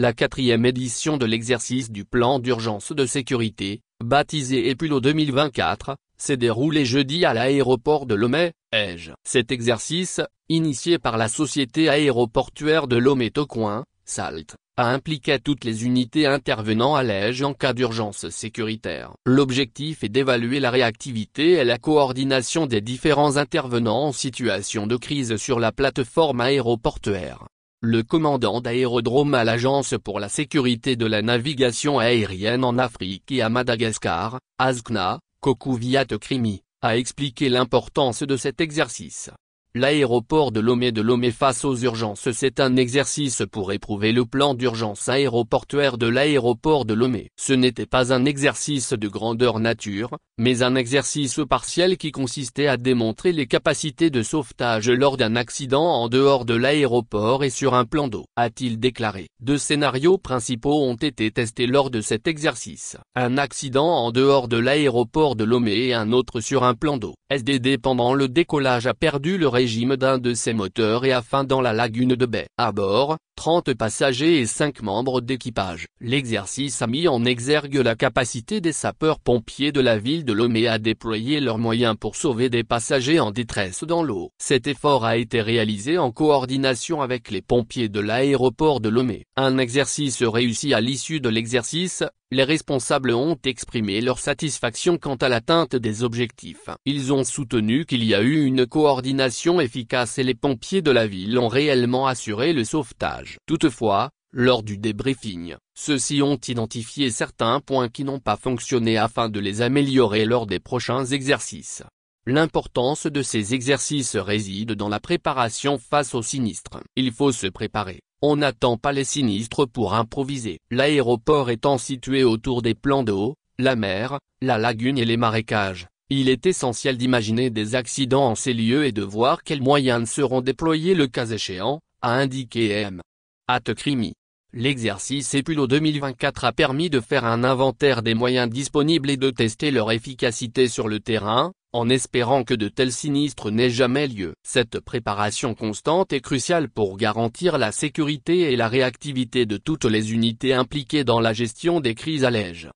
La 4e édition de l'exercice du plan d'urgence de sécurité, baptisé EPULO 2024, s'est déroulée jeudi à l'aéroport de Lomé, Ège. Cet exercice, initié par la société aéroportuaire de Lomé-Tocoin, SALT, a impliqué toutes les unités intervenant à l'Ège en cas d'urgence sécuritaire. L'objectif est d'évaluer la réactivité et la coordination des différents intervenants en situation de crise sur la plateforme aéroportuaire. Le commandant d'aérodrome à l'Agence pour la sécurité de la navigation aérienne en Afrique et à Madagascar, ASCNA, Kokouviat Krimi, a expliqué l'importance de cet exercice. L'aéroport de Lomé face aux urgences. C'est un exercice pour éprouver le plan d'urgence aéroportuaire de l'aéroport de Lomé. Ce n'était pas un exercice de grandeur nature, mais un exercice partiel qui consistait à démontrer les capacités de sauvetage lors d'un accident en dehors de l'aéroport et sur un plan d'eau, a-t-il déclaré. 2 scénarios principaux ont été testés lors de cet exercice. Un accident en dehors de l'aéroport de Lomé et un autre sur un plan d'eau. SDD pendant le décollage a perdu le régime d'un de ses moteurs et a faim dans la lagune de Baie. À bord, 30 passagers et 5 membres d'équipage. L'exercice a mis en exergue la capacité des sapeurs-pompiers de la ville de Lomé à déployer leurs moyens pour sauver des passagers en détresse dans l'eau. Cet effort a été réalisé en coordination avec les pompiers de l'aéroport de Lomé. Un exercice réussi. À l'issue de l'exercice, les responsables ont exprimé leur satisfaction quant à l'atteinte des objectifs. Ils ont soutenu qu'il y a eu une coordination efficace et les pompiers de la ville ont réellement assuré le sauvetage. Toutefois, lors du débriefing, ceux-ci ont identifié certains points qui n'ont pas fonctionné afin de les améliorer lors des prochains exercices. L'importance de ces exercices réside dans la préparation face aux sinistres. Il faut se préparer. On n'attend pas les sinistres pour improviser. L'aéroport étant situé autour des plans d'eau, la mer, la lagune et les marécages, il est essentiel d'imaginer des accidents en ces lieux et de voir quels moyens seront déployés le cas échéant, a indiqué M. Krimi. L'exercice EPULO 2024 a permis de faire un inventaire des moyens disponibles et de tester leur efficacité sur le terrain, en espérant que de tels sinistres n'aient jamais lieu. Cette préparation constante est cruciale pour garantir la sécurité et la réactivité de toutes les unités impliquées dans la gestion des crises à l'Ège.